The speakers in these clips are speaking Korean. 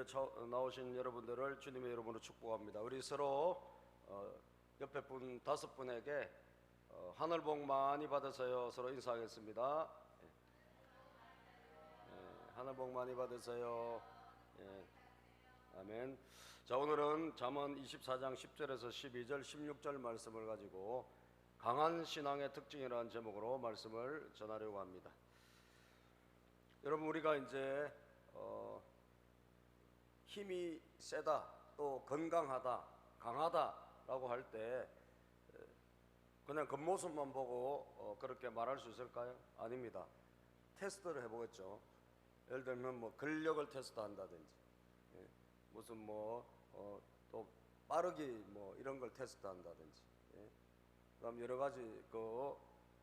나오신 여러분들을 주님의 이름으로 축복합니다. 우리 서로 옆에 분 5분에게 하늘 복 많이 받으세요. 서로 인사하겠습니다. 하늘 복 많이 받으세요. 아멘. 자, 오늘은 잠언 24장 10절에서 12절 16절 말씀을 가지고 강한 신앙의 특징이라는 제목으로 말씀을 전하려고 합니다. 여러분, 우리가 이제 힘이 세다, 또 건강하다, 강하다라고 할 때 그냥 겉모습만 보고 그렇게 말할 수 있을까요? 아닙니다. 테스트를 해보겠죠. 예를 들면 뭐 근력을 테스트한다든지, 무슨 또 빠르기 이런 걸 테스트한다든지, 그다음 여러 가지 그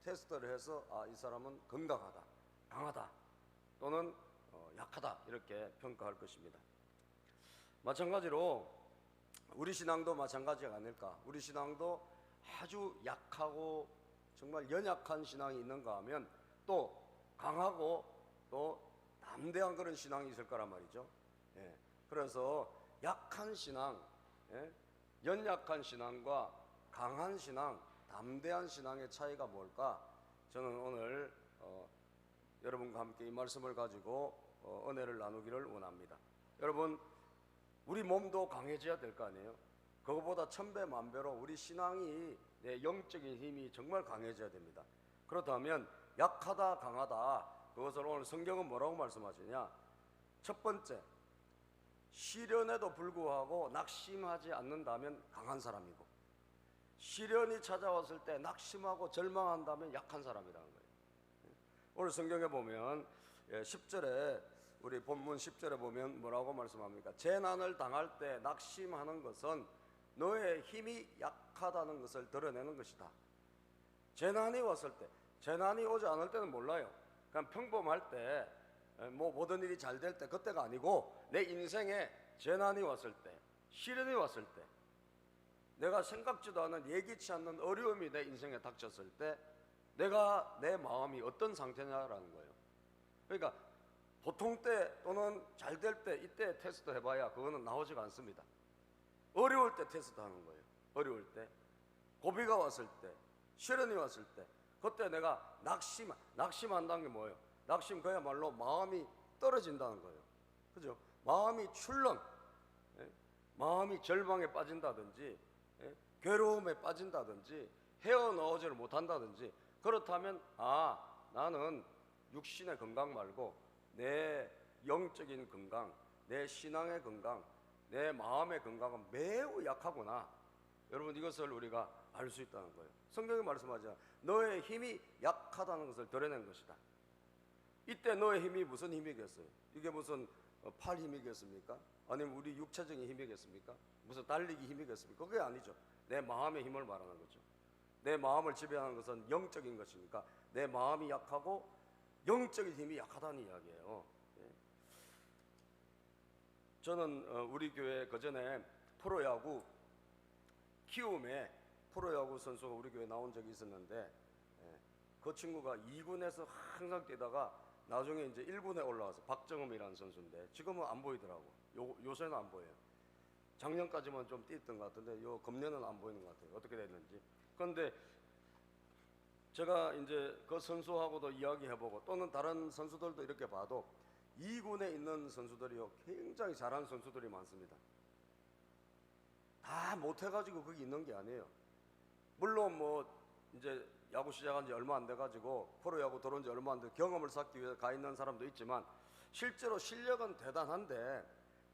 테스트를 해서 이 사람은 건강하다, 강하다, 또는 약하다 이렇게 평가할 것입니다. 마찬가지로 우리 신앙도 마찬가지가 아닐까. 우리 신앙도 아주 약하고 정말 연약한 신앙이 있는가 하면 또 강하고 또 담대한 그런 신앙이 있을 거란 말이죠. 그래서 약한 신앙, 연약한 신앙과 강한 신앙, 담대한 신앙의 차이가 뭘까? 저는 오늘 여러분과 함께 이 말씀을 가지고 은혜를 나누기를 원합니다. 여러분, 우리 몸도 강해져야 될 거 아니에요? 그것보다 1000배 만배로 우리 신앙이, 내 영적인 힘이 정말 강해져야 됩니다. 그렇다면 약하다, 강하다, 그것을 오늘 성경은 뭐라고 말씀하시냐? 첫 번째, 시련에도 불구하고 낙심하지 않는다면 강한 사람이고, 시련이 찾아왔을 때 낙심하고 절망한다면 약한 사람이라는 거예요. 오늘 성경에 보면 10절에, 우리 본문 10절에 보면 뭐라고 말씀합니까? 재난을 당할 때 낙심하는 것은 너의 힘이 약하다는 것을 드러내는 것이다. 재난이 왔을 때, 재난이 오지 않을 때는 몰라요. 그냥 평범할 때, 모든 일이 잘 될 때, 그때가 아니고 내 인생에 재난이 왔을 때, 시련이 왔을 때, 내가 생각지도 않은, 예기치 않는 어려움이 내 인생에 닥쳤을 때 내 마음이 어떤 상태냐라는 거예요. 그러니까 보통 때 또는 잘 될 때, 이때 테스트 해봐야 그거는 나오지가 않습니다. 어려울 때 테스트 하는 거예요. 어려울 때, 고비가 왔을 때, 시련이 왔을 때, 그때 내가 낙심한다는 게 뭐예요? 낙심, 그야말로 마음이 떨어진다는 거예요. 그죠? 마음이 출렁, 마음이 절망에 빠진다든지, 괴로움에 빠진다든지, 헤어나오지를 못한다든지. 그렇다면 나는 육신의 건강 말고 내 영적인 건강, 내 신앙의 건강, 내 마음의 건강은 매우 약하구나. 여러분, 이것을 우리가 알 수 있다는 거예요. 성경이 말씀하잖아요. 너의 힘이 약하다는 것을 드러낸 것이다. 이때 너의 힘이 무슨 힘이겠어요? 이게 무슨 팔 힘이겠습니까? 아니면 우리 육체적인 힘이겠습니까? 무슨 달리기 힘이겠습니까? 그게 아니죠. 내 마음의 힘을 말하는 거죠. 내 마음을 지배하는 것은 영적인 것이니까 내 마음이 약하고 영적인 힘이 약하다는 이야기예요. 저는 우리 교회 그전에 프로야구 키움에 프로야구 선수가 우리 교회에 나온 적이 있었는데, 그 친구가 2군에서 항상 뛰다가 나중에 이제 1군에 올라와서, 박정음이라는 선수인데 지금은 안 보이더라고. 요새는 안 보여요. 작년까지만 좀 뛰었던 것 같은데 금년은 안 보이는 것 같아요. 어떻게 됐는지. 그런데 제가 이제 그 선수하고도 이야기해보고, 또는 다른 선수들도 이렇게 봐도 2군에 있는 선수들이요, 굉장히 잘하는 선수들이 많습니다. 다 못해가지고 거기 있는 게 아니에요. 물론 이제 야구 시작한 지 얼마 안 돼가지고, 프로야구 들어온 지 얼마 안 돼 경험을 쌓기 위해서 가 있는 사람도 있지만, 실제로 실력은 대단한데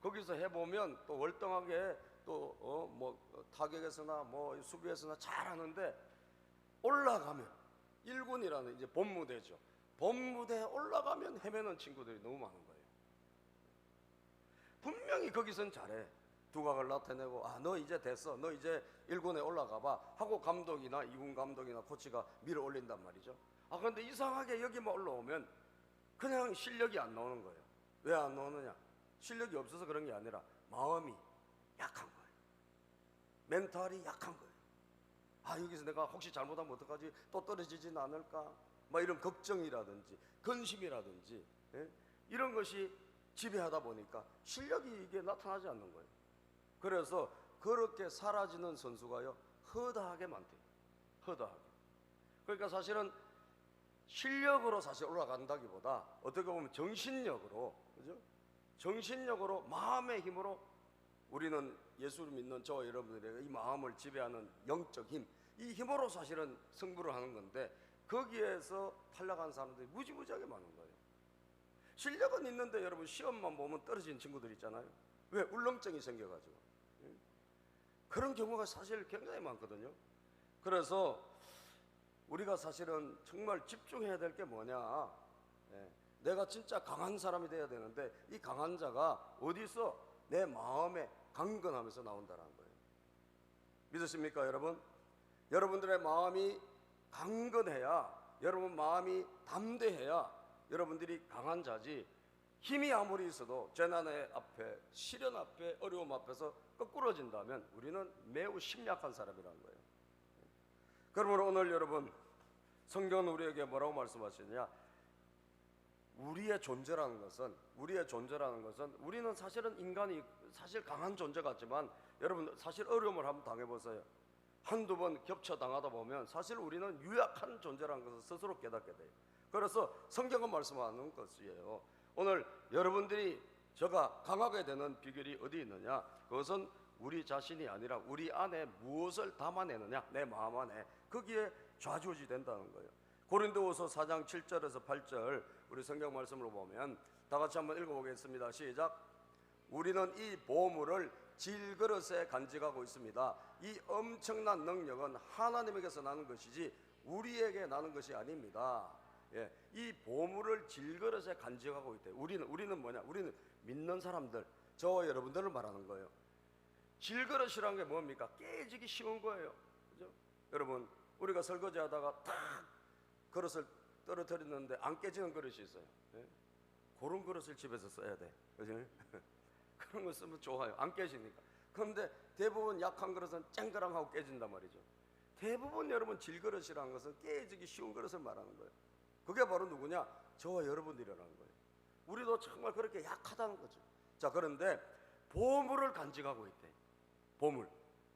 거기서 해보면 또 월등하게 또 타격에서나 수비에서나 잘하는데, 올라가면 1군이라는 이제 본무대죠. 본무대에 올라가면 헤매는 친구들이 너무 많은 거예요. 분명히 거기선 잘해. 두각을 나타내고, 너 이제 됐어, 너 이제 1군에 올라가봐 하고 감독이나 2군 감독이나 코치가 밀어 올린단 말이죠. 그런데 이상하게 여기만 올라오면 그냥 실력이 안 나오는 거예요. 왜 안 나오느냐? 실력이 없어서 그런 게 아니라 마음이 약한 거예요. 멘탈이 약한 거예요. 여기서 내가 혹시 잘못하면 어떡하지? 또 떨어지진 않을까? 이런 걱정이라든지 근심이라든지, 이런 것이 지배하다 보니까 실력이 이게 나타나지 않는 거예요. 그래서 그렇게 사라지는 선수가요, 허다하게 많대요. 허다하게. 그러니까 사실은 실력으로 사실 올라간다기보다 어떻게 보면 정신력으로, 그죠? 정신력으로, 마음의 힘으로 우리는 예수를 믿는 저와 여러분들에게 이 마음을 지배하는 영적 힘, 이 힘으로 사실은 승부를 하는 건데, 거기에서 탈락한 사람들이 무지무지하게 많은 거예요. 실력은 있는데 여러분 시험만 보면 떨어진 친구들 있잖아요. 왜? 울렁증이 생겨가지고. 그런 경우가 사실 굉장히 많거든요. 그래서 우리가 사실은 정말 집중해야 될 게 뭐냐, 내가 진짜 강한 사람이 돼야 되는데, 이 강한 자가 어디서 내 마음에 강건하면서 나온다는 거예요. 믿으십니까 여러분? 여러분들의 마음이 강건해야, 여러분 마음이 담대해야 여러분들이 강한 자지, 힘이 아무리 있어도 재난의 앞에, 시련 앞에, 어려움 앞에서 거꾸러진다면 우리는 매우 심약한 사람이라는 거예요. 그러므로 오늘 여러분, 성경은 우리에게 뭐라고 말씀하시느냐, 우리의 존재라는 것은 우리는 사실은 인간이 사실 강한 존재 같지만, 여러분 사실 어려움을 한번 당해보세요. 한두 번 겹쳐 당하다 보면 사실 우리는 유약한 존재라는 것을 스스로 깨닫게 돼요. 그래서 성경은 말씀하는 것이에요. 오늘 여러분들이 저가 강하게 되는 비결이 어디 있느냐, 그것은 우리 자신이 아니라 우리 안에 무엇을 담아내느냐, 내 마음 안에, 거기에 좌지우지 된다는 거예요. 고린도후서 4장 7절에서 8절 우리 성경 말씀으로 보면 다 같이 한번 읽어보겠습니다. 시작. 우리는 이 보물을 질그릇에 간직하고 있습니다. 이 엄청난 능력은 하나님에게서 나는 것이지 우리에게 나는 것이 아닙니다. 이 보물을 질그릇에 간직하고 있대. 우리는 뭐냐? 우리는 믿는 사람들, 저와 여러분들을 말하는 거예요. 질그릇이란 게 뭡니까? 깨지기 쉬운 거예요. 그죠? 여러분, 우리가 설거지 하다가 탁 그릇을 떨어뜨렸는데 안 깨지는 그릇이 있어요. 그런 그릇을 집에서 써야 돼. 그죠? 그런 거 쓰면 좋아요. 안 깨지니까. 그런데 대부분 약한 그릇은 쨍그랑하고 깨진단 말이죠. 대부분 여러분 질그릇이라는 것은 깨지기 쉬운 그릇을 말하는 거예요. 그게 바로 누구냐? 저와 여러분들이라는 거예요. 우리도 정말 그렇게 약하다는 거죠. 자, 그런데 보물을 간직하고 있대.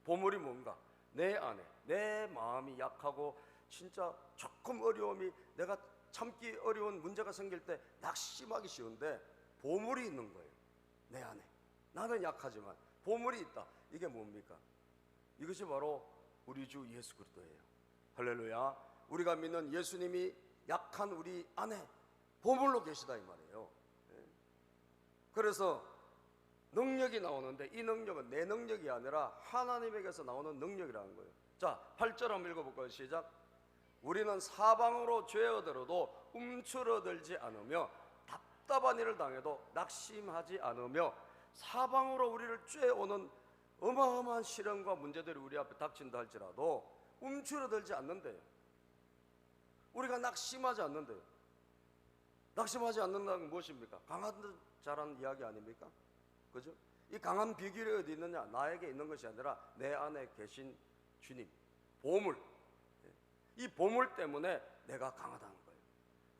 보물이 뭔가? 내 안에, 내 마음이 약하고 진짜 조금 어려움이, 내가 참기 어려운 문제가 생길 때 낙심하기 쉬운데 보물이 있는 거예요. 내 안에. 나는 약하지만 보물이 있다. 이게 뭡니까? 이것이 바로 우리 주 예수 그리스도예요. 할렐루야. 우리가 믿는 예수님이 약한 우리 안에 보물로 계시다 이 말이에요. 그래서 능력이 나오는데 이 능력은 내 능력이 아니라 하나님에게서 나오는 능력이라는 거예요. 자, 8절 한번 읽어볼까요? 시작. 우리는 사방으로 죄어들어도 움츠러들지 않으며 답답한 일을 당해도 낙심하지 않으며, 사방으로 우리를 쬐어오는 어마어마한 시련과 문제들이 우리 앞에 닥친다 할지라도 움츠러들지 않는데요. 우리가 낙심하지 않는데요. 낙심하지 않는다는 건 무엇입니까? 강한 자라는 이야기 아닙니까? 그죠? 이 강한 비결이 어디 있느냐? 나에게 있는 것이 아니라 내 안에 계신 주님, 보물. 이 보물 때문에 내가 강하다는 거예요.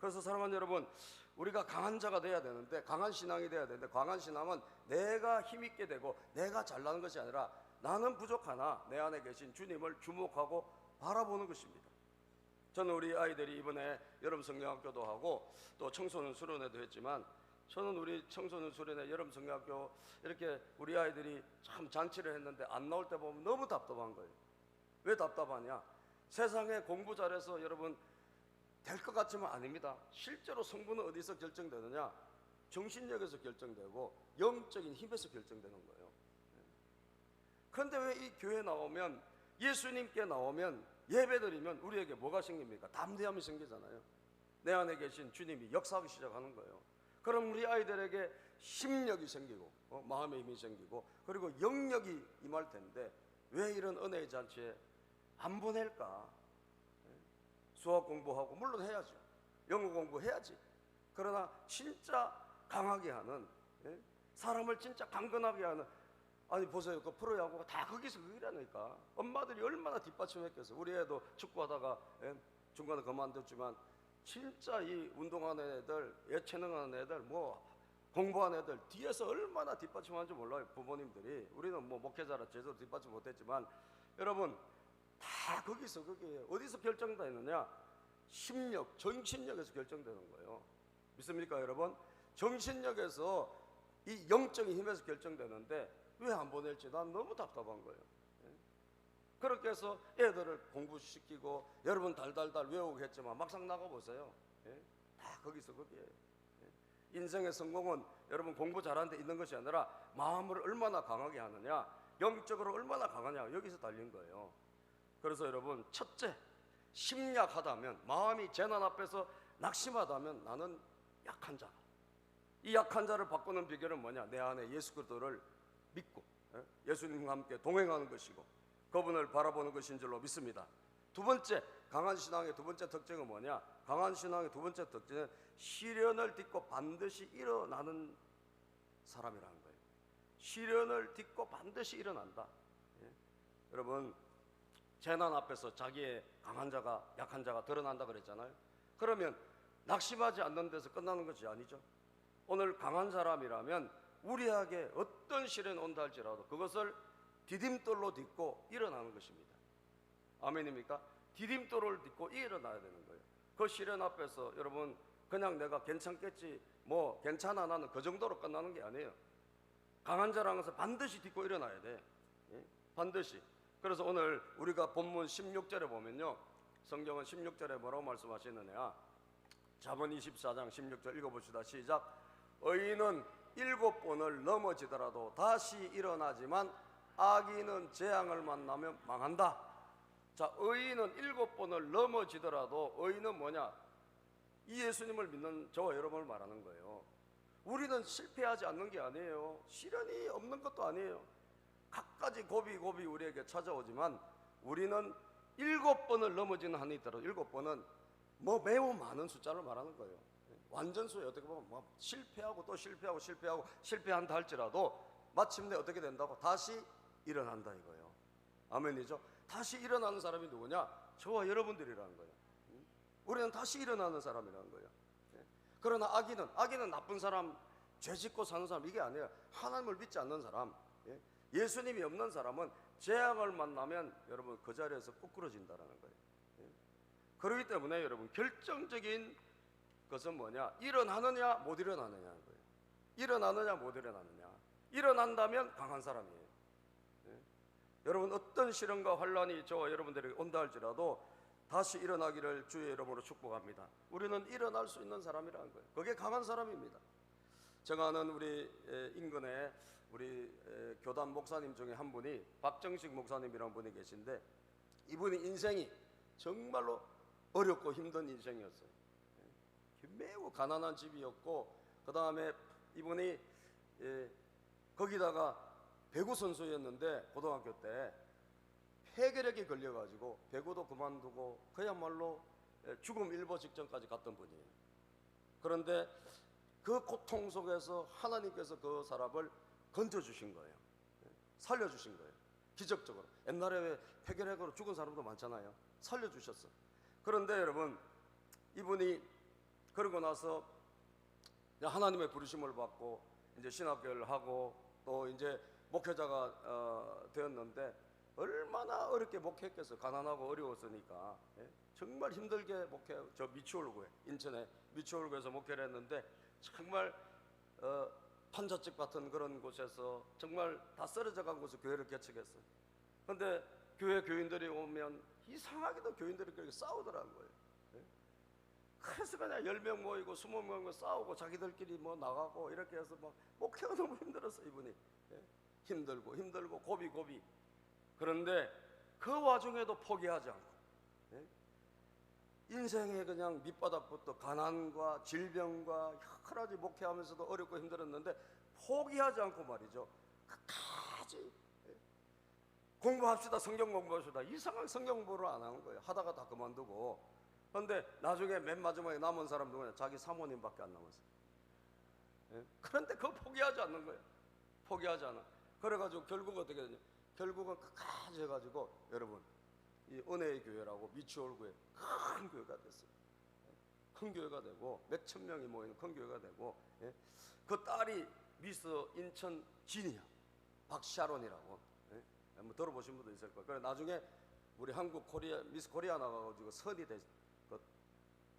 그래서 사랑하는 여러분, 우리가 강한 자가 돼야 되는데, 강한 신앙이 돼야 되는데, 강한 신앙은 내가 힘있게 되고 내가 잘나는 것이 아니라 나는 부족하나 내 안에 계신 주님을 주목하고 바라보는 것입니다. 저는 우리 아이들이 이번에 여름 성경학교도 하고 또 청소년 수련회도 했지만, 저는 우리 청소년 수련회 여름 성경학교 이렇게 우리 아이들이 참 잔치를 했는데 안 나올 때 보면 너무 답답한 거예요. 왜 답답하냐? 세상에 공부 잘해서 여러분 될 것 같지만 아닙니다. 실제로 성분은 어디서 결정되느냐? 정신력에서 결정되고 영적인 힘에서 결정되는 거예요. 그런데 왜 이 교회 나오면, 예수님께 나오면, 예배드리면 우리에게 뭐가 생깁니까? 담대함이 생기잖아요. 내 안에 계신 주님이 역사하기 시작하는 거예요. 그럼 우리 아이들에게 심력이 생기고 마음의 힘이 생기고 그리고 영역이 임할 텐데 왜 이런 은혜의 잔치에 안 보낼까? 수학 공부하고 물론 해야죠. 영어 공부해야지. 그러나 진짜 강하게 하는, 사람을 진짜 강건하게 하는, 아니 보세요, 그 프로야구가 다 거기서 그기라니까. 엄마들이 얼마나 뒷받침했겠어. 우리 애도 축구하다가 중간에 그만뒀지만 진짜 이 운동하는 애들, 예체능하는 애들 뭐 공부한 애들 뒤에서 얼마나 뒷받침하는지 몰라요. 부모님들이. 우리는 뭐 목회자라 제대로 뒷받침 못했지만 여러분 다 거기서 거기에 어디서 결정되느냐? 심력, 정신력에서 결정되는 거예요. 믿습니까 여러분? 정신력에서 이 영적인 힘에서 결정되는데 왜 안 보낼지 난 너무 답답한 거예요. 그렇게 해서 애들을 공부시키고 여러분 달달달 외우고 했지만 막상 나가보세요. 다 거기서 거기에. 인생의 성공은 여러분 공부 잘하는 데 있는 것이 아니라 마음을 얼마나 강하게 하느냐, 영적으로 얼마나 강하냐, 여기서 달린 거예요. 그래서 여러분 첫째, 심약하다면, 마음이 재난 앞에서 낙심하다면 나는 약한 자. 이 약한 자를 바꾸는 비결은 뭐냐? 내 안에 예수 그리스도를 믿고 예수님과 함께 동행하는 것이고 그분을 바라보는 것인 줄로 믿습니다. 두 번째, 강한 신앙의 두 번째 특징은 뭐냐? 강한 신앙의 두 번째 특징은 시련을 딛고 반드시 일어나는 사람이라는 거예요. 시련을 딛고 반드시 일어난다. 여러분 재난 앞에서 자기의 강한 자가 약한 자가 드러난다 그랬잖아요. 그러면 낙심하지 않는 데서 끝나는 것이 아니죠. 오늘 강한 사람이라면 우리에게 어떤 시련이 온다 할지라도 그것을 디딤돌로 딛고 일어나는 것입니다. 아멘입니까? 디딤돌을 딛고 일어나야 되는 거예요. 그 시련 앞에서 여러분 그냥 내가 괜찮겠지, 뭐 괜찮아, 나는 그 정도로 끝나는 게 아니에요. 강한 자라는 것은 반드시 딛고 일어나야 돼. 반드시. 그래서 오늘 우리가 본문 16절에 보면요, 성경은 16절에 뭐라고 말씀하시느냐? 잠언 24장 16절 읽어봅시다. 시작. 의인은 7번을 넘어지더라도 다시 일어나지만 악인은 재앙을 만나면 망한다. 자, 의인은 7번을 넘어지더라도, 의인은 뭐냐? 이 예수님을 믿는 저와 여러분을 말하는 거예요. 우리는 실패하지 않는 게 아니에요. 시련이 없는 것도 아니에요. 갖가지 고비 우리에게 찾아오지만 우리는 7번을 넘어지는 한이 있더라도 7번은 뭐 매우 많은 숫자를 말하는 거예요. 완전수에 어떻게 보면 뭐 실패하고 또 실패하고 실패한다 할지라도 마침내 어떻게 된다고? 다시 일어난다 이거예요. 아멘이죠? 다시 일어나는 사람이 누구냐? 저와 여러분들이라는 거예요. 우리는 다시 일어나는 사람이라는 거예요. 그러나 악인은 나쁜 사람, 죄짓고 사는 사람, 이게 아니에요. 하나님을 믿지 않는 사람, 예수님이 없는 사람은 재앙을 만나면 여러분 그 자리에서 꾸꾸러진다는 거예요. 그렇기 때문에 여러분 결정적인 것은 뭐냐? 일어나느냐 못 일어나느냐는 거예요. 일어나느냐 못 일어나느냐. 일어난다면 강한 사람이에요. 여러분 어떤 시련과 환란이 저와 여러분들에게 온다 할지라도 다시 일어나기를 주의 이름으로 축복합니다. 우리는 일어날 수 있는 사람이라는 거예요. 그게 강한 사람입니다. 제가 아는 우리 인근에 우리 교단 목사님 중에 한 분이 박정식 목사님이라는 분이 계신데, 이분이 인생이 정말로 어렵고 힘든 인생이었어요. 매우 가난한 집이었고, 그 다음에 이분이 거기다가 배구 선수였는데 고등학교 때 폐결핵이 걸려가지고 배구도 그만두고 그야말로 죽음 일보 직전까지 갔던 분이에요. 그런데 그 고통 속에서 하나님께서 그 사람을 건져주신 거예요. 살려주신 거예요. 기적적으로. 옛날에 왜 폐결핵으로 죽은 사람도 많잖아요. 살려주셨어. 그런데 여러분 이분이 그러고 나서 하나님의 부르심을 받고 이제 신학교를 하고 또 이제 목회자가 되었는데 얼마나 어렵게 목회했겠어요. 가난하고 어려웠으니까. 정말 힘들게 저 미추홀구에, 인천에 미추홀구에서 목회를 했는데 정말 판잣집 같은 그런 곳에서 정말 다 쓰러져 간 곳에 교회를 개척했어요. 그런데 교회 교인들이 오면 이상하게도 교인들이 그렇게 싸우더라는 거예요. 그래서 그냥 10명 모이고 20명 모이고 싸우고 자기들끼리 뭐 나가고 이렇게 해서 막 목회가 너무 힘들었어. 이분이 힘들고 고비. 그런데 그 와중에도 포기하지 않고 인생의 그냥 밑바닥부터 가난과 질병과 여러 가지 목회하면서도 어렵고 힘들었는데 포기하지 않고 말이죠. 끝까지 공부합시다, 성경 공부합시다. 이상한 성경 공부를 안 하는 거예요. 하다가 다 그만두고. 그런데 나중에 맨 마지막에 남은 사람 누구냐? 자기 사모님밖에 안 남았어요. 그런데 그거 포기하지 않는 거예요. 포기하지 않아. 그래가지고 결국 어떻게 되냐? 결국은 끝까지 해가지고 여러분 이 은혜의 교회라고 미추홀구에 큰 교회가 됐어요. 큰 교회가 되고 몇 천 명이 모이는 큰 교회가 되고, 예? 그 딸이 미스 인천 진이야. 박샤론이라고. 예? 한번 들어보신 분도 있을 거예요. 그래 나중에 우리 한국 미스 코리아 나가가지고 선이 돼. 그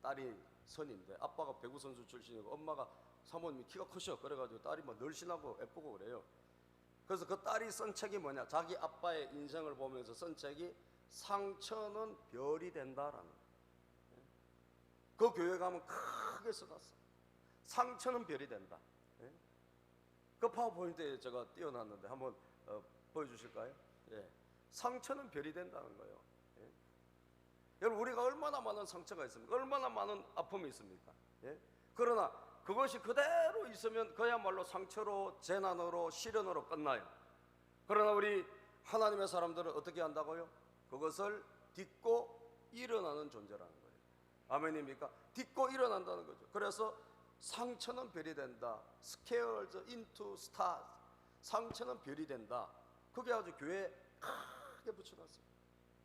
딸이 선인데 아빠가 배구 선수 출신이고 엄마가 사모님이 키가 크셔. 그래가지고 딸이 뭐 늘씬하고 예쁘고 그래요. 그래서 그 딸이 쓴 책이 뭐냐, 자기 아빠의 인생을 보면서 쓴 책이 상처는 별이 된다라는 거예요. 그 교회 가면 크게 써놨어. 상처는 별이 된다. 예? 그 파워포인트에 제가 띄워놨는데 한번 보여주실까요? 예. 상처는 별이 된다는 거예요. 예? 여러분, 우리가 얼마나 많은 상처가 있습니까? 얼마나 많은 아픔이 있습니까? 예? 그러나 그것이 그대로 있으면 그야말로 상처로, 재난으로, 시련으로 끝나요. 그러나 우리 하나님의 사람들은 어떻게 한다고요? 그것을 딛고 일어나는 존재라는 거예요. 아멘입니까? 딛고 일어난다는 거죠. 그래서 상처는 별이 된다. Scared into stars. 상처는 별이 된다. 그게 아주 교회에 크게 붙여놨어요.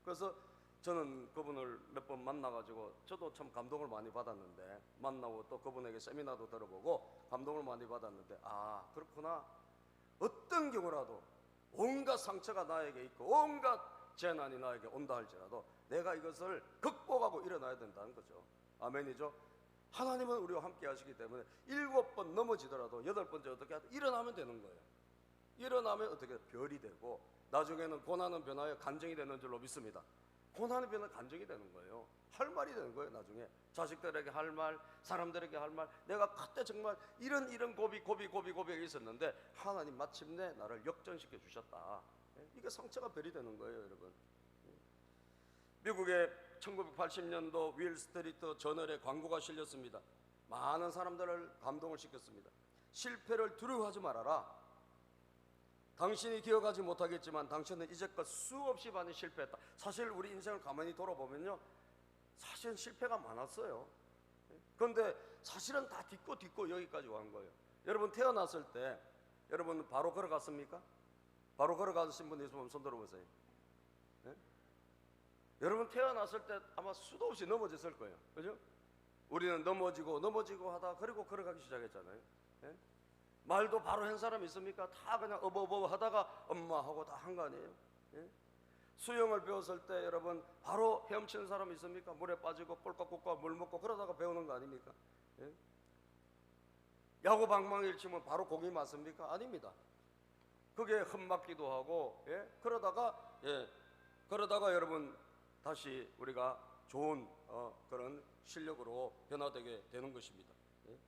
그래서 저는 그분을 몇 번 만나가지고 저도 참 감동을 많이 받았는데, 만나고 또 그분에게 세미나도 들어보고 감동을 많이 받았는데, 아 그렇구나. 어떤 경우라도 온갖 상처가 나에게 있고 온갖 재난이 나에게 온다 할지라도 내가 이것을 극복하고 일어나야 된다는 거죠. 아멘이죠. 하나님은 우리와 함께 하시기 때문에 7번 넘어지더라도 8번째 어떻게 하든 일어나면 되는 거예요. 일어나면 어떻게 별이 되고 나중에는 고난은 변하여 간증이 되는 줄로 믿습니다. 고난은 변하여 간증이 되는 거예요. 할 말이 되는 거예요. 나중에 자식들에게 할 말, 사람들에게 할 말. 내가 그때 정말 이런 고비가 있었는데 하나님 마침내 나를 역전시켜 주셨다. 이게 상처가 별이 되는 거예요, 여러분. 미국의 1980년도 윌 스트리트 저널에 광고가 실렸습니다. 많은 사람들을 감동을 시켰습니다. 실패를 두려워하지 말아라. 당신이 기억하지 못하겠지만 당신은 이제껏 수없이 많이 실패했다. 사실 우리 인생을 가만히 돌아보면요, 사실은 실패가 많았어요. 그런데 사실은 다 딛고 여기까지 온 거예요. 여러분, 태어났을 때 여러분 바로 걸어갔습니까? 바로 걸어가신 분 있으면 손 들어보세요. 네? 여러분 태어났을 때 아마 수도 없이 넘어졌을 거예요. 그죠? 우리는 넘어지고 하다 그리고 걸어가기 시작했잖아요. 네? 말도 바로 한 사람 있습니까? 다 그냥 어버버버 하다가 엄마하고 다 한 거 아니에요? 예? 수영을 배웠을 때 여러분 바로 헤엄치는 사람 있습니까? 물에 빠지고 꼴깍꼴깍 물 먹고 그러다가 배우는 거 아닙니까? 예? 야구 방망이를 치면 바로 공이 맞습니까? 아닙니다. 그게 흠맞기도 하고, 예? 그러다가 여러분 다시 우리가 좋은 그런 실력으로 변화되게 되는 것입니다. 예?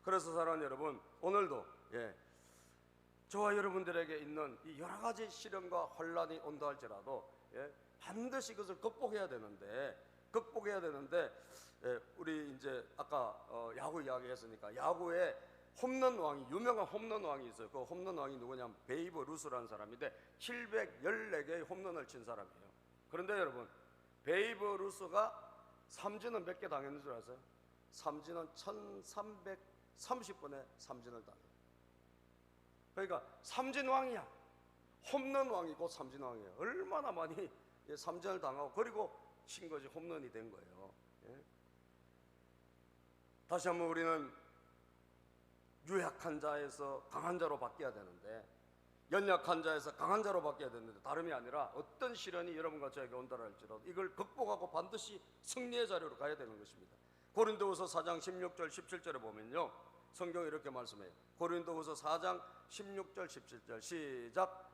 그래서 사랑하는 여러분, 오늘도 저와 여러분들에게 있는 이 여러 가지 시련과 혼란이 온다 할지라도 반드시 그것을 극복해야 되는데 우리 이제 아까 야구 이야기했으니까 야구에 홈런 왕이, 유명한 홈런 왕이 있어요. 그 홈런 왕이 누구냐면 베이브 루스라는 사람인데 714개의 홈런을 친 사람이에요. 그런데 여러분, 베이브 루스가 삼진은 몇 개 당했는 줄 아세요? 삼진은 1330번의 삼진을 당해요. 그러니까 삼진왕이야. 홈런 왕이고 삼진왕이에요. 얼마나 많이 삼진을 당하고 그리고 친 것이 홈런이 된 거예요. 예? 다시 한번 우리는 유약한 자에서 강한 자로 바뀌어야 되는데, 연약한 자에서 강한 자로 바뀌어야 되는데, 다름이 아니라 어떤 시련이 여러분과 저에게 온다 할지라도 이걸 극복하고 반드시 승리의 자리로 가야 되는 것입니다. 고린도후서 4장 16절 17절에 보면요, 성경이 이렇게 말씀해요. 고린도후서 4장 16절 17절 시작.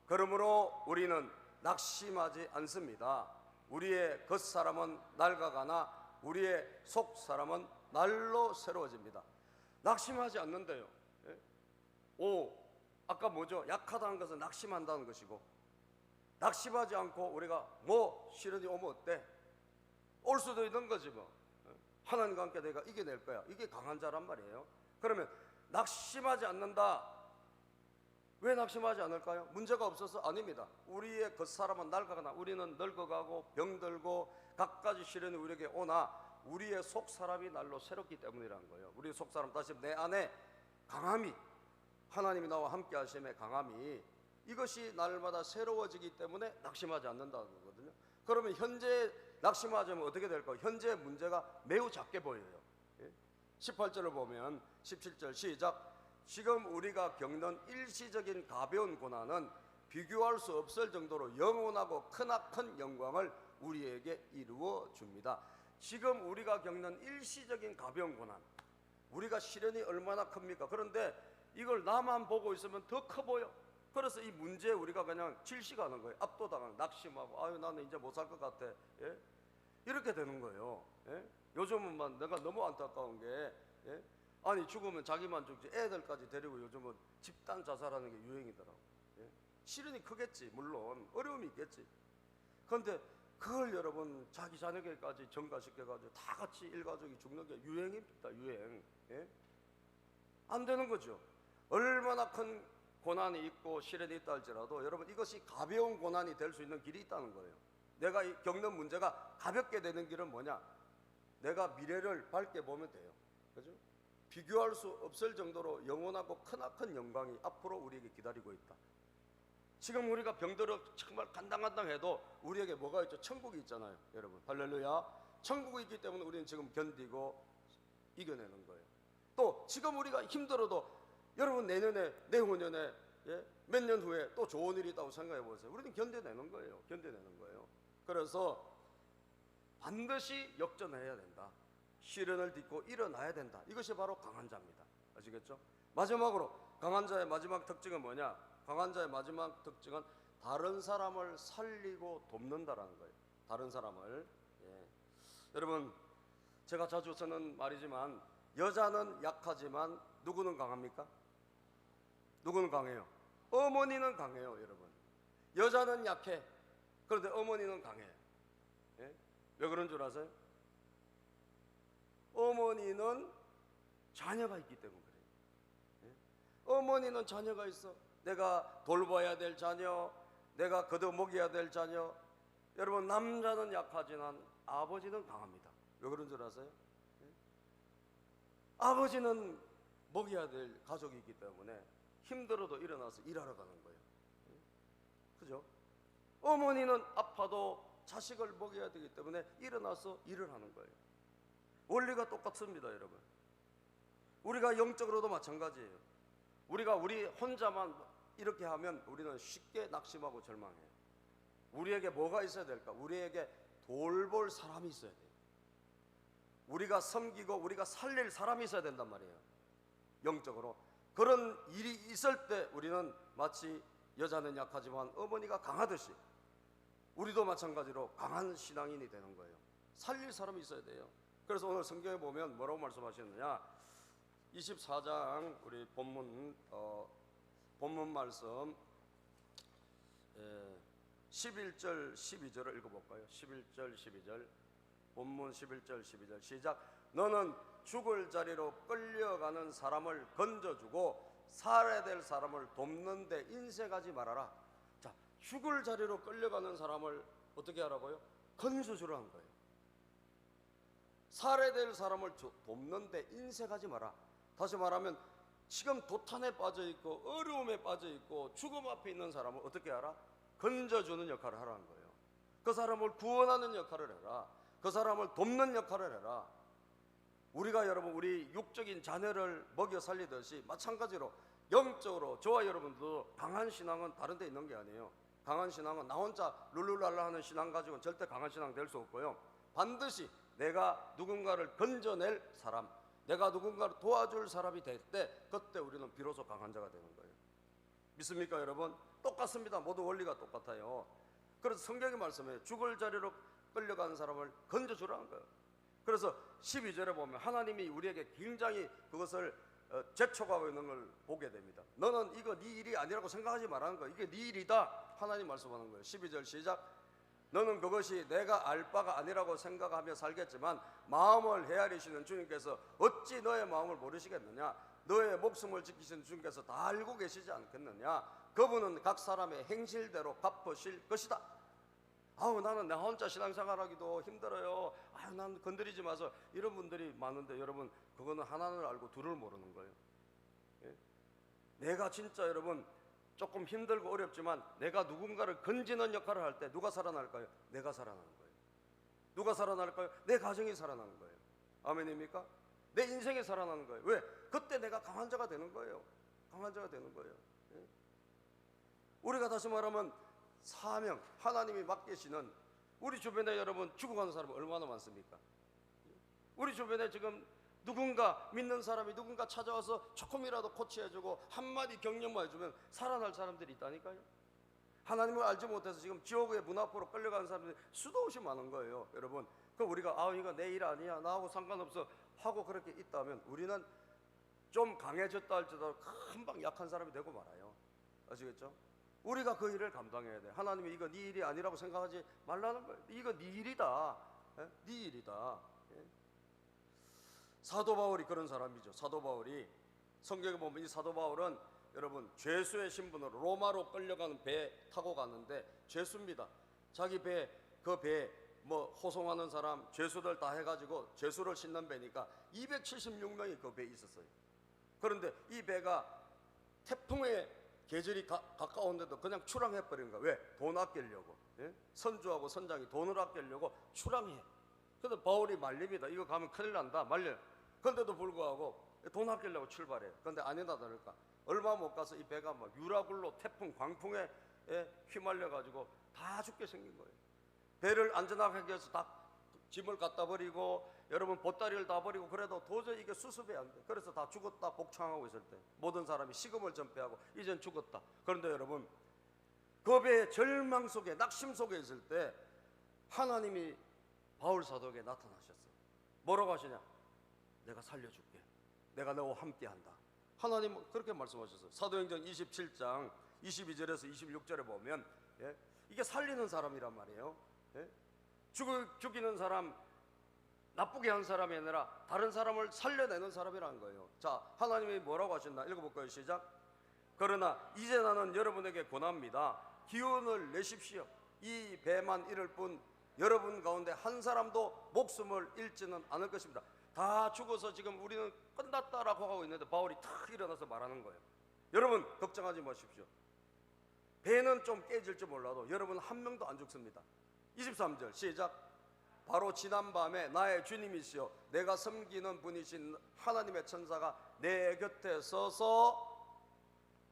그러므로 우리는 낙심하지 않습니다. 우리의 겉사람은 낡아가나 우리의 속사람은 날로 새로워집니다. 낙심하지 않는데요. 아까 뭐죠? 약하다는 것은 낙심한다는 것이고, 낙심하지 않고 우리가 시련이 오면 어때? 올 수도 있는 거지 뭐. 하나님과 함께 내가 이겨낼 거야. 이게 강한 자란 말이에요. 그러면 낙심하지 않는다. 왜 낙심하지 않을까요? 문제가 없어서? 아닙니다. 우리의 겉사람은 낡아가나 우리는 늙어가고 병들고 갖가지 시련이 우리에게 오나 우리의 속사람이 날로 새롭기 때문이라는 거예요. 우리의 속사람, 다시 내 안에 강함이, 하나님이 나와 함께 하심의 강함이, 이것이 날마다 새로워지기 때문에 낙심하지 않는다는 거거든요. 그러면 현재 낙심하자면 어떻게 될까요? 현재 문제가 매우 작게 보여요. 18절을 보면 17절 시작. 지금 우리가 겪는 일시적인 가벼운 고난은 비교할 수 없을 정도로 영원하고 크나큰 영광을 우리에게 이루어 줍니다. 지금 우리가 겪는 일시적인 가벼운 고난, 우리가 시련이 얼마나 큽니까? 그런데 이걸 나만 보고 있으면 더 커 보여. 그래서 이 문제에 우리가 그냥 질식하는 거예요. 압도당하는, 낙심하고, 아유 나는 이제 못 살 것 같아. 예? 이렇게 되는 거예요. 예? 요즘은 내가 너무 안타까운 게, 예? 아니 죽으면 자기만 죽지 애들까지 데리고 요즘은 집단 자살하는 게 유행이더라고. 예? 시련이 크겠지, 물론 어려움이 있겠지. 그런데 그걸 여러분 자기 자녀에게까지 전가시켜가지고 다 같이 일가족이 죽는 게 유행입니다. 유행. 예? 안 되는 거죠. 얼마나 큰 고난이 있고 시련이 있다 할지라도 여러분 이것이 가벼운 고난이 될 수 있는 길이 있다는 거예요. 내가 겪는 문제가 가볍게 되는 길은 뭐냐? 내가 미래를 밝게 보면 돼요. 그죠? 비교할 수 없을 정도로 영원하고 크나큰 영광이 앞으로 우리에게 기다리고 있다. 지금 우리가 병들어 정말 간당간당해도 우리에게 뭐가 있죠? 천국이 있잖아요. 여러분 할렐루야. 천국이 있기 때문에 우리는 지금 견디고 이겨내는 거예요. 또 지금 우리가 힘들어도 여러분 내년에 내후년에 몇 년 후에 또 좋은 일이 있다고 생각해 보세요. 우리는 견뎌내는 거예요. 견뎌내는 거예요. 그래서 반드시 역전해야 된다. 시련을 딛고 일어나야 된다. 이것이 바로 강한 자입니다. 아시겠죠? 마지막으로 강한 자의 마지막 특징은 뭐냐? 강한 자의 마지막 특징은 다른 사람을 살리고 돕는다라는 거예요. 다른 사람을. 예. 여러분 제가 자주 쓰는 말이지만 여자는 약하지만 누구는 강합니까? 누구는 강해요? 어머니는 강해요. 여러분 여자는 약해. 그런데 어머니는 강해. 예? 왜 그런 줄 아세요? 어머니는 자녀가 있기 때문에 그래요. 예? 어머니는 자녀가 있어. 내가 돌봐야 될 자녀, 내가 걷어먹여야 될 자녀. 여러분 남자는 약하지만 아버지는 강합니다. 왜 그런 줄 아세요? 예? 아버지는 먹여야 될 가족이 있기 때문에 힘들어도 일어나서 일하러 가는 거예요. 예? 그죠? 어머니는 아파도 자식을 먹여야 되기 때문에 일어나서 일을 하는 거예요. 원리가 똑같습니다. 여러분 우리가 영적으로도 마찬가지예요. 우리가 우리 혼자만 이렇게 하면 우리는 쉽게 낙심하고 절망해요. 우리에게 뭐가 있어야 될까? 우리에게 돌볼 사람이 있어야 돼요. 우리가 섬기고 우리가 살릴 사람이 있어야 된단 말이에요. 영적으로 그런 일이 있을 때 우리는 마치 여자는 약하지만 어머니가 강하듯이 우리도 마찬가지로 강한 신앙인이 되는 거예요. 살릴 사람이 있어야 돼요. 그래서 오늘 성경에 보면 뭐라고 말씀하셨느냐? 24장 우리 본문 말씀 11절 12절을 읽어볼까요? 11절 12절 본문 11절 12절 시작. 너는 죽을 자리로 끌려가는 사람을 건져주고 살아야 될 사람을 돕는 데 인색하지 말아라. 자, 죽을 자리로 끌려가는 사람을 어떻게 하라고요? 건져주라는 거예요. 살아야 될 사람을 돕는 데 인색하지 마라. 다시 말하면 지금 도탄에 빠져있고 어려움에 빠져있고 죽음 앞에 있는 사람을 어떻게 하라? 건져주는 역할을 하라는 거예요. 그 사람을 구원하는 역할을 해라. 그 사람을 돕는 역할을 해라. 우리가 여러분 우리 육적인 자녀를 먹여 살리듯이 마찬가지로 영적으로 저와 여러분도 강한 신앙은 다른 데 있는 게 아니에요. 강한 신앙은 나 혼자 룰루랄라 하는 신앙 가지고는 절대 강한 신앙 될 수 없고요. 반드시 내가 누군가를 건져낼 사람, 내가 누군가를 도와줄 사람이 될 때 그때 우리는 비로소 강한 자가 되는 거예요. 믿습니까 여러분? 똑같습니다. 모두 원리가 똑같아요. 그래서 성경이 말씀해요. 죽을 자리로 끌려가는 사람을 건져주라는 거예요. 그래서 12절에 보면 하나님이 우리에게 굉장히 그것을 재촉하고 있는 걸 보게 됩니다. 너는 이거 네 일이 아니라고 생각하지 말라는 거예요. 이게 네 일이다 하나님 말씀하는 거예요. 12절 시작. 너는 그것이 내가 알 바가 아니라고 생각하며 살겠지만 마음을 헤아리시는 주님께서 어찌 너의 마음을 모르시겠느냐? 너의 목숨을 지키시는 주님께서 다 알고 계시지 않겠느냐? 그분은 각 사람의 행실대로 갚으실 것이다. 아우 나는 나 혼자 신앙생활하기도 힘들어요. 아유 난 건드리지 마서 이런 분들이 많은데 여러분 그거는 하나를 알고 둘을 모르는 거예요. 예? 내가 진짜 여러분 조금 힘들고 어렵지만 내가 누군가를 건지는 역할을 할 때 누가 살아날까요? 내가 살아나는 거예요. 누가 살아날까요? 내 가정이 살아나는 거예요. 아멘입니까? 내 인생이 살아나는 거예요. 왜? 그때 내가 강한 자가 되는 거예요. 강한 자가 되는 거예요. 예? 우리가 다시 말하면 사명, 하나님이 맡기시는, 우리 주변에 여러분 죽어가는 사람이 얼마나 많습니까? 우리 주변에 지금 누군가 믿는 사람이 누군가 찾아와서 조금이라도 코치해주고 한마디 격려만 해주면 살아날 사람들이 있다니까요. 하나님을 알지 못해서 지금 지옥의 문 앞으로 끌려가는 사람들이 수도 없이 많은 거예요. 여러분, 그 우리가 이거 내 일 아니야, 나하고 상관없어 하고 그렇게 있다면 우리는 좀 강해졌다 할지라도 금방 약한 사람이 되고 말아요. 아시겠죠? 우리가 그 일을 감당해야 돼. 하나님이 이거 네 일이 아니라고 생각하지 말라는 거예요. 이거 네 일이다. 네 일이다. 사도 바울이 그런 사람이죠. 사도 바울이 성경에 보면 이 사도 바울은 여러분 죄수의 신분으로 로마로 끌려가는 배 타고 갔는데, 죄수입니다. 자기 배, 그 배 뭐 호송하는 사람, 죄수들 다 해가지고 죄수를 싣는 배니까 276명이 그 배에 있었어요. 그런데 이 배가 태풍의 계절이 가까운데도 그냥 출항해버린 거야. 왜? 돈 아끼려고. 예? 선주하고 선장이 돈을 아끼려고 출항해. 근데 바울이 말립니다. 이거 가면 큰일 난다, 말려. 그런데도 불구하고 돈 아끼려고 출발해요. 그런데 아니다 다를까, 얼마 못 가서 이 배가 막 유라굴로 태풍, 광풍에 휘말려가지고 다 죽게 생긴 거예요. 배를 안전하게 하기 위해서 다 짐을 갖다 버리고 여러분 보따리를 다 버리고, 그래도 도저히 이게 수습이 안 돼. 그래서 다 죽었다 복창하고 있을 때 모든 사람이 식음을 전폐하고 이젠 죽었다. 그런데 여러분 그 배의 절망 속에, 낙심 속에 있을 때 하나님이 바울 사도에게 나타나셨어요. 뭐라고 하시냐? 내가 살려줄게. 내가 너와 함께한다. 하나님은 그렇게 말씀하셨어요. 사도행전 27장 22절에서 26절에 보면 이게 살리는 사람이란 말이에요. 죽이는 사람, 나쁘게 한 사람이 아니라 다른 사람을 살려내는 사람이라는 거예요. 자, 하나님이 뭐라고 하셨나 읽어볼까요? 시작. 그러나 이제 나는 여러분에게 권합니다. 기운을 내십시오. 이 배만 잃을 뿐 여러분 가운데 한 사람도 목숨을 잃지는 않을 것입니다. 다 죽어서 지금 우리는 끝났다라고 하고 있는데 바울이 탁 일어나서 말하는 거예요. 여러분 걱정하지 마십시오. 배는 좀 깨질지 몰라도 여러분 한 명도 안 죽습니다. 23절 시작. 바로 지난밤에 나의 주님이시여 내가 섬기는 분이신 하나님의 천사가 내 곁에 서서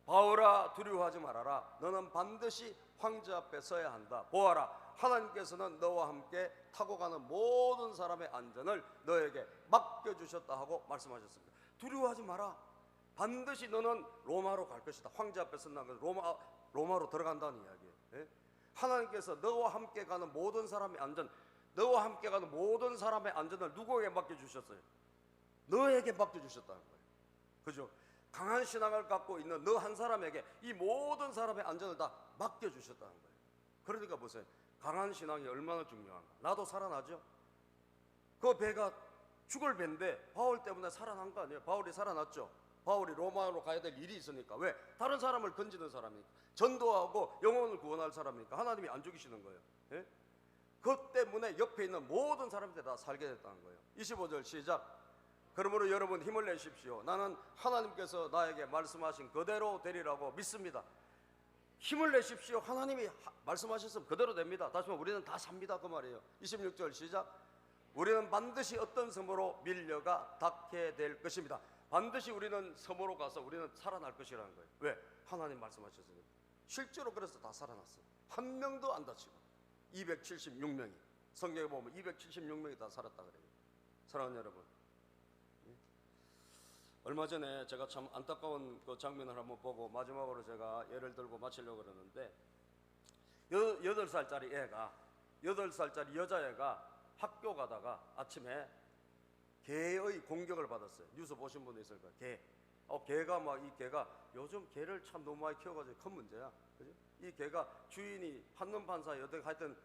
바울아 두려워하지 말아라. 너는 반드시 황제 앞에 서야 한다. 보아라, 하나님께서는 너와 함께 타고 가는 모든 사람의 안전을 너에게 맡겨주셨다 하고 말씀하셨습니다. 두려워하지 마라. 반드시 너는 로마로 갈 것이다. 황제 앞에 선다는 것은 로마로 들어간다는 이야기예요. 하나님께서 너와 함께 가는 모든 사람의 안전, 너와 함께 가는 모든 사람의 안전을 누구에게 맡겨주셨어요? 너에게 맡겨주셨다는 거예요. 그죠? 강한 신앙을 갖고 있는 너 한 사람에게 이 모든 사람의 안전을 다 맡겨주셨다는 거예요. 그러니까 보세요. 강한 신앙이 얼마나 중요한가. 나도 살아나죠. 그 배가 죽을 배인데 바울 때문에 살아난 거 아니에요. 바울이 살아났죠. 바울이 로마로 가야 될 일이 있으니까. 왜? 다른 사람을 건지는 사람이니까, 전도하고 영혼을 구원할 사람이니까 하나님이 안 죽이시는 거예요. 예? 그 때문에 옆에 있는 모든 사람들이 다 살게 됐다는 거예요. 25절 시작. 그러므로 여러분 힘을 내십시오. 나는 하나님께서 나에게 말씀하신 그대로 되리라고 믿습니다. 힘을 내십시오. 하나님이 말씀하셨으면 그대로 됩니다. 다시 말해 우리는 다 삽니다 그 말이에요. 26절 시작. 우리는 반드시 어떤 섬으로 밀려가 닿게 될 것입니다. 반드시 우리는 섬으로 가서 우리는 살아날 것이라는 거예요. 왜? 하나님 말씀하셨으니까. 실제로 그래서 다 살아났어요. 한 명도 안 다치고. 276명이 성경에 보면 276명이 다 살았다 그래요. 사랑하는 여러분, 얼마 전에 제가 참 안타까운 그 장면을 한번 보고 마지막으로 제가 예를 들고 마치려고 그러는데, 8살짜리 애가, 8살짜리 여자애가 학교 가다가 아침에 개의 공격을 받았어요. 뉴스 보신 분도 있을 거예요. 개가 막, 이 개가 요즘 개를 참 너무 많이 키워가지고 큰 문제야. 그죠? 이 개가 주인이 한눈 판사에 어떻게 하여튼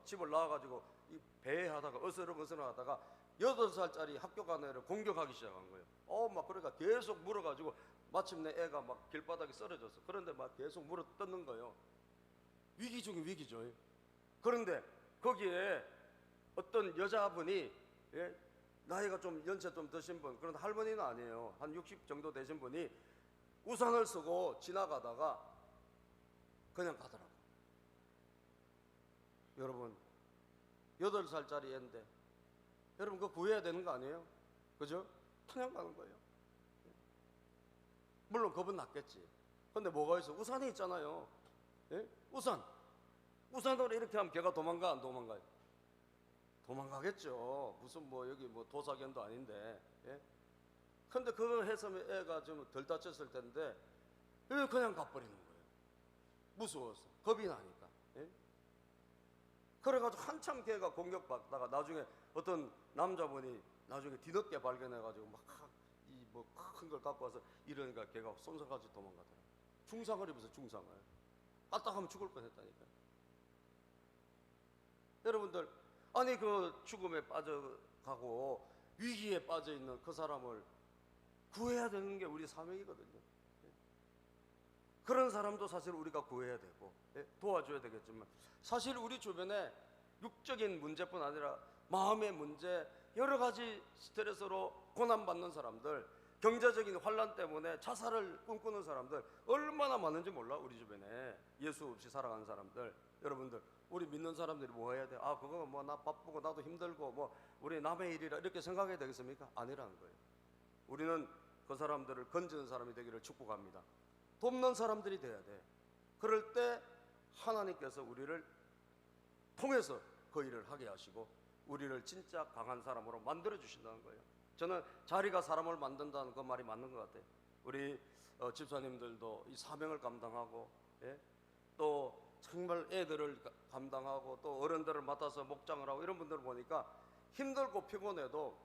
집을 나와가지고 이 배회하다가 어스렁어스렁 하다가 8살짜리 학교 가는 애를 공격하기 시작한 거예요. 막 그러니까 계속 물어가지고 마침내 애가 막 길바닥에 쓰러졌어. 그런데 막 계속 물어 뜯는 거예요. 위기 중에 위기죠. 그런데 거기에 어떤 여자분이, 나이가 좀 연세 좀 드신 분, 그런데 할머니는 아니에요. 한 60 정도 되신 분이 우산을 쓰고 지나가다가 그냥 가더라고. 여러분, 8살짜리 애인데 여러분 그거 구해야 되는 거 아니에요? 그죠? 그냥 가는 거예요. 물론 겁은 났겠지. 근데 뭐가 있어? 우산이 있잖아요. 예? 우산으로 이렇게 하면 걔가 도망가 안 도망가요? 도망가겠죠. 무슨 뭐 여기 뭐 도사견도 아닌데. 예? 근데 그거 해서 애가 좀 덜 다쳤을 텐데 그냥 가버리는 거예요. 무서워서 겁이 나니까. 예? 그래가지고 한참 걔가 공격받다가 나중에 어떤 남자분이 나중에 뒤늦게 발견해가지고 막 이 뭐 큰 걸 갖고 와서 이러니까 걔가 쏜살같이 도망가더라. 중상을 입어서 중상을 까딱하면 죽을 뻔했다니까. 여러분들 아니 그 죽음에 빠져가고 위기에 빠져 있는 그 사람을 구해야 되는 게 우리 사명이거든요. 그런 사람도 사실 우리가 구해야 되고 도와줘야 되겠지만 사실 우리 주변에 육적인 문제뿐 아니라 마음의 문제, 여러 가지 스트레스로 고난받는 사람들, 경제적인 환란 때문에 자살을 꿈꾸는 사람들 얼마나 많은지 몰라. 우리 주변에 예수 없이 살아가는 사람들. 여러분들 우리 믿는 사람들이 뭐 해야 돼? 아 그거 뭐 나 바쁘고 나도 힘들고 뭐 우리 남의 일이라 이렇게 생각해야 되겠습니까? 아니라는 거예요. 우리는 그 사람들을 건지는 사람이 되기를 축복합니다. 돕는 사람들이 돼야 돼. 그럴 때 하나님께서 우리를 통해서 그 일을 하게 하시고 우리를 진짜 강한 사람으로 만들어 주신다는 거예요. 저는 자리가 사람을 만든다는 그 말이 맞는 것 같아요. 우리 집사님들도 이 사명을 감당하고 또 정말 애들을 감당하고 또 어른들을 맡아서 목장을 하고 이런 분들을 보니까 힘들고 피곤해도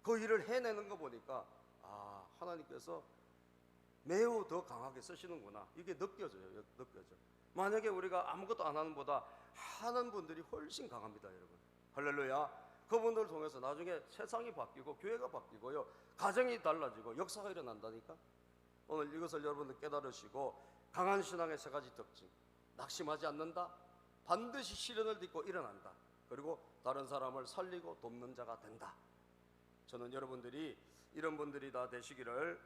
그 일을 해내는 거 보니까 아 하나님께서 매우 더 강하게 쓰시는구나 이게 느껴져요. 느껴져. 만약에 우리가 아무것도 안 하는 보다 하는 분들이 훨씬 강합니다. 여러분 할렐루야. 그분들을 통해서 나중에 세상이 바뀌고 교회가 바뀌고요 가정이 달라지고 역사가 일어난다니까. 오늘 이것을 여러분들 깨달으시고 강한 신앙의 3가지 특징. 낙심하지 않는다. 반드시 시련을 딛고 일어난다. 그리고 다른 사람을 살리고 돕는 자가 된다. 저는 여러분들이 이런 분들이 다 되시기를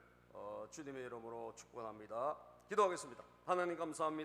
주님의 이름으로 축원합니다. 기도하겠습니다. 하나님 감사합니다.